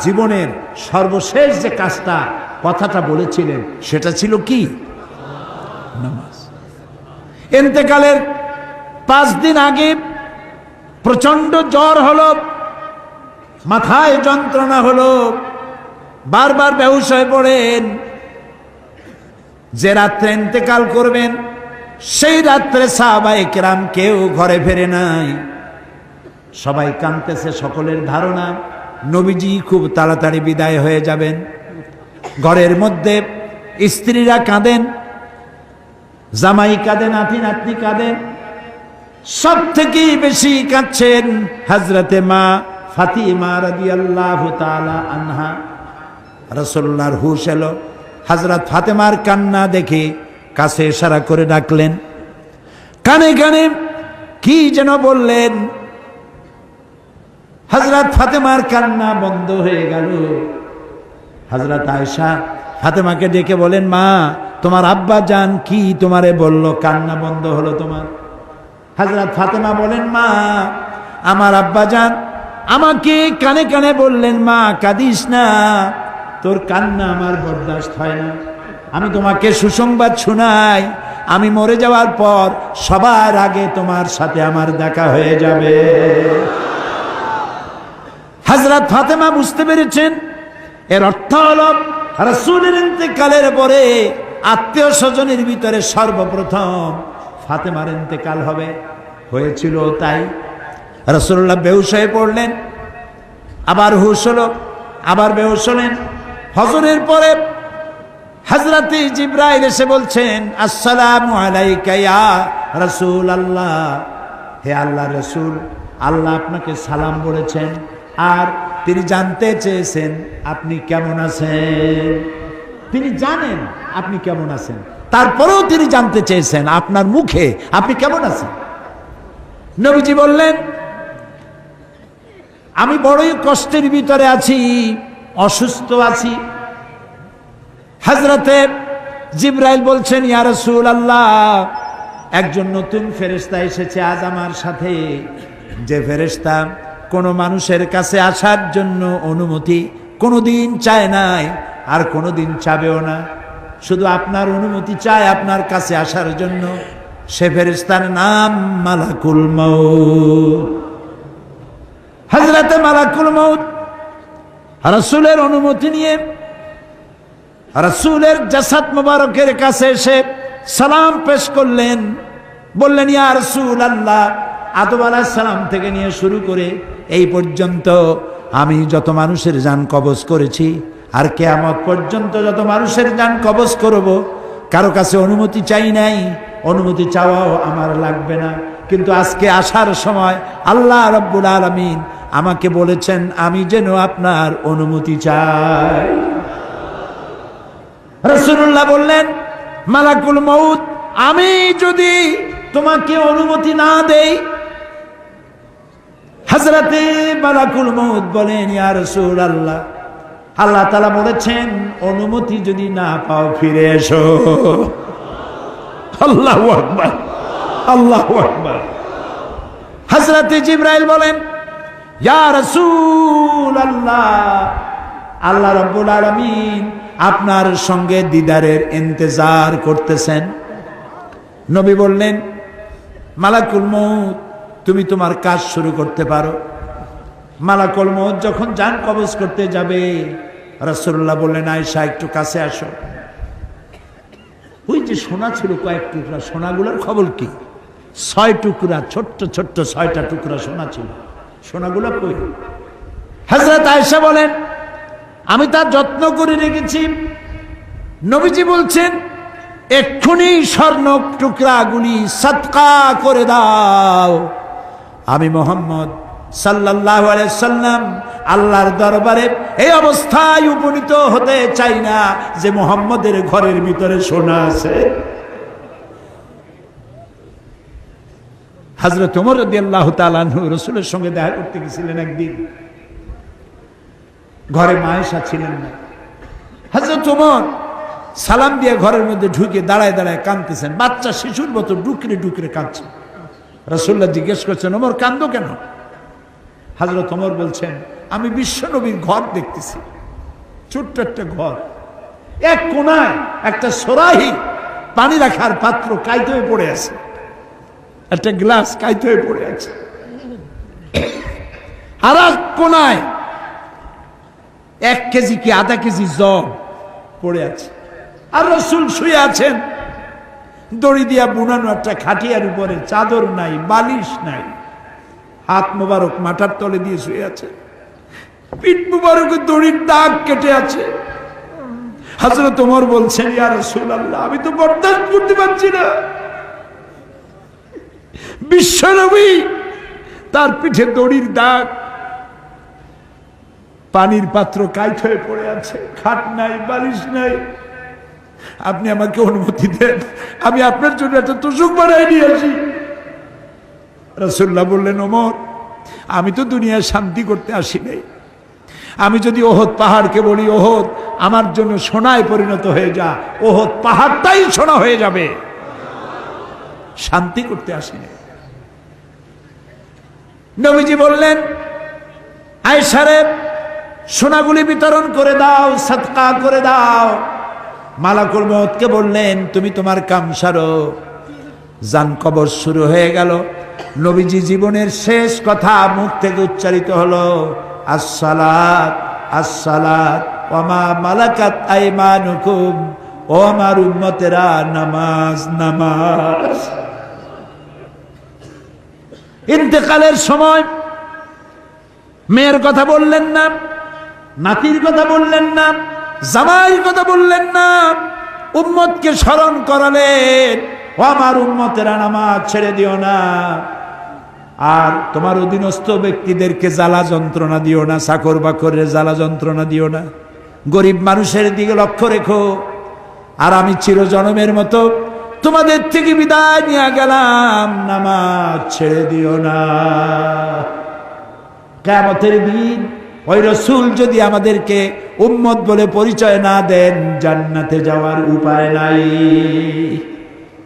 জীবনের সর্বশেষ যে কাজটা কথাটা বলেছিলেন সেটা ছিল কি? নামাজ। ইন্তেকালের 5 দিন আগে প্রচন্ড জ্বর হলো, মাথায় যন্ত্রণা হলো, বারবার বেহুশ হয়ে পড়েন। যে রাত্রে ইন্তেকাল করবেন সেই রাত্রে সাহাবায়ে কেরাম কেউ ঘরে ফেরে নাই, সবাই কাঁদতেছে। সকলের ধারণা নবীজি খুব তাড়াতাড়ি বিদায় হয়ে যাবেন। ঘরের মধ্যে স্ত্রীরা কাঁদেন, জামাই কাঁদেন, নাতি নাতনি কাঁদেন। সব থেকে বেশি কাঁদছেন হযরতে মা ফাতিমা রাদিয়াল্লাহু তাআলা আনহা। রাসূলুল্লাহর হুশ এলো, হযরত ফাতেমার কান্না দেখে কাছে ইশারা করে ডাকলেন, কানে কানে কি যেন বললেন। হযরত ফাতেমার কান্না বন্ধ হয়ে গেল। হযরত আয়েশা ফাতেমাকে ডেকে বলেন, মা তোমার আব্বা জান কি তোমারে বলল, কান্না বন্ধ হলো তোমার? হযরত ফাতেমা বলেন, মা আমার আব্বা জান আমাকে কানে কানে বললেন, মা কাঁদিস না, তোর কান্না আমার বরদাস্ত হয় না। আমি তোমাকে সুসংবাদ শোনাই, আমি মরে যাওয়ার পর সবার আগে তোমার সাথে আমার দেখা হয়ে যাবে। হযরত ফাতেমা বুঝতে পেরেছেন এর অর্থ হলো রাসূলের ইন্তেকালের পরে আত্মীয় স্বজনের ভিতরে সর্বপ্রথম ফাতেমার ইন্তেকাল হবে। হয়েছিল তাই। রাসূলুল্লাহ বেহুশ হয়ে পড়লেন, আবার হুশ হলো, আবার বেহুশ হলেন। ফজরের পরে হযরতে জিবরাইল এসে বলছেন, আসসালামু আলাইকা ইয়া রাসূলুল্লাহ, হে আল্লাহর রাসূল, আল্লাহ আপনাকে সালাম বলেছেন আর তিনি জানতে চেয়েছেন আপনি কেমন আছেন। তিনি জানেন আপনি কেমন আছেন, তারপরেও তিনি জানতে চেয়েছেন আপনার মুখে আপনি কেমন আছেন। নবীজি বললেন, আমি বড়ই কষ্টের ভিতরে আছি, অসুস্থ আছি। হযরতে জিবরাইল বলছেন, ইয়া রাসূলুল্লাহ, একজন নতুন ফেরেশতা এসেছে আজ আমার সাথে, যে ফেরেশতা কোনো মানুষের কাছে আসার জন্য অনুমতি কোনোদিন চায় নাই আর কোনোদিন চাবেও না, শুধু আপনার অনুমতি চায় আপনার কাছে আসার জন্য। সে ফেরেশতার নাম মালাকুল মউত। হযরতে মালাকুল মউত রাসূলের অনুমতি নিয়ে রাসূলের জাসাদ মুবারকের কাছে এসে সালাম পেশ করলেন। বললেন, ইয়া রাসূলুল্লাহ, আদম আলাইহিস সালাম থেকে নিয়ে শুরু করে এই পর্যন্ত আমি যত মানুষের জান কবজ করেছি আর কিয়ামত পর্যন্ত যত মানুষের জান কবজ করব, কারো কাছে অনুমতি চাই নাই, অনুমতি চাওয়াও আমার লাগবে না। কিন্তু আজকে আসার সময় আল্লাহ রাব্বুল আলামিন আমাকে বলেছেন আমি যেন আপনার অনুমতি চাই। রাসূলুল্লাহ বললেন, মালাকুল মউত, আমি যদি তোমাকে অনুমতি না দেই? হযরতে মালাকুল মউত বলেন, ইয়া রাসূলুল্লাহ, আল্লাহ তাআলা বলেছেন অনুমতি যদি না পাও ফিরে এসো। আল্লাহু আকবার, আল্লাহু আকবার। হযরতে জিবরাইল বলেন, ইয়া রাসূলুল্লাহ, আল্লাহ রাব্বুল আলামিন আপনার সঙ্গে দিদারের ইন্তজার করতেছেন। নবী বললেন, মালাকুল মউত, তুমি তোমার কাজ শুরু করতে পারো। মালাকুল মউত যখন জান কবজ করতে যাবে, রাসূলুল্লাহ বললেন, আয়েশা একটু কাছে আসো। ওই যে সোনা ছিল কয়েক টুকরা, সোনাগুলোর খবর কি? 6 টুকরা, ছোট্ট ছোট্ট 6টা টুকরা সোনা ছিল, সোনাগুলো কই? হযরত আয়েশা বলেন, আমি তার যত্ন করে রেখেছি। নবীজি বলছেন, এক্ষুনি স্বর্ণ টুকরাগুলি সদকা করে দাও। আমি মুহাম্মদ সাল্লাল্লাহু আলাইহি সাল্লাম আল্লাহর দরবারে এই অবস্থায় উপনীত হতে চাই না যে মুহাম্মদের ঘরের ভিতরে সোনা আছে। হযরত ওমর রাদিয়াল্লাহু তাআলা আনহু রাসূলের সঙ্গে দেখা করতে গেছিলেন একদিন। ঘরে মা আয়েশা ছিলেন না। হযরত ওমর সালাম দিয়ে ঘরের মধ্যে ঢুকে দাঁড়ায় দাঁড়ায় কাঁদতেছেন, বাচ্চা শিশুর মতো ডুকরে ডুকরে কাঁদছে। রাসূলুল্লাহ জিজ্ঞেস করছেন, ওমর কান্দো কেন? হযরত ওমর বলছেন, আমি বিশ্ব নবীর ঘর দেখতেছি, ছোট্ট একটা ঘর, এক কোনায় একটা সরাহি পানি রাখার পাত্র কাইতে হয়ে পড়ে আছে, একটা গ্লাস কাইতে হয়ে পড়ে আছে, আর এক কোনায় 1 কেজি কি আধা কেজি জল পড়ে আছে, আর রাসূল শুয়ে আছেন দড়ি দিয়া বুনানো একটা খাটিয়ার উপরে, চাদর নাই, বালিশ নাই, হাত মোবারক মাথার তলে দিয়ে শুয়ে আছে, পিঠ মোবারকে দড়ির দাগ কেটে আছে। হযরত ওমর বলছেন, ইয়া রাসূলুল্লাহ, আমি তো বরদাস্ত করতে পারছি না, বিশ্বনবী তার পিঠে দড়ির দাগ, পানির পাত্র কাইট হয়ে পড়ে আছে, খাট নাই, বালিশ নাই, আপনি আমাকে অনুমতি দেন, আমি আপনার জন্য একটা তোষক বানাই নিয়ে আসি। রাসূলুল্লাহ বললেন, ওমর, আমি তো দুনিয়ায় শান্তি করতে আসি নাই, আমি যদি ওহদ পাহাড়কে বলি ওহদ আমার জন্য সোনায় পরিণত হয়ে যা, ওহদ পাহাড়টাই সোনা হয়ে যাবে, শান্তি করতে আসি নাই। নবীজি বললেন, আয়েশারে সোনাগুলি বিতরণ করে দাও, সাদকা করে দাও। মালাকুল মউতকে বললেন, তুমি তোমার কাম সারো। জান কবর শুরু হয়ে গেল। নবীজি জীবনের শেষ কথা মুখ থেকে উচ্চারিত হলো, আসসালাত আসসালাত ওয়া মা মালাকাত আইমানুকুম, ও আমার উম্মতেরা, নামাজ নামাজ। ইন্তেকালের সময় মেয়ের কথা বললেন না, নাতির কথা বললেন না, জামাইয়ের কথা বললেন না, উম্মতকে স্মরণ করালেন, ও আমার উম্মতেরা, নামাজ ছেড়ে দিও না, আর তোমার অধীনস্থ ব্যক্তিদেরকে জ্বালা যন্ত্রণা দিও না, চাকর বাকরের জ্বালা যন্ত্রণা দিও না, গরিব মানুষের দিকে লক্ষ্য রেখো, আর আমি চিরজনমের মতো তোমাদের থেকে বিদায় নিয়ে গেলাম, নামাজ ছেড়ে দিও না। কিয়ামতের দিন ওই রাসূল যদি আমাদেরকে উম্মত বলে পরিচয় না দেন, জান্নাতে যাওয়ার উপায় নাই।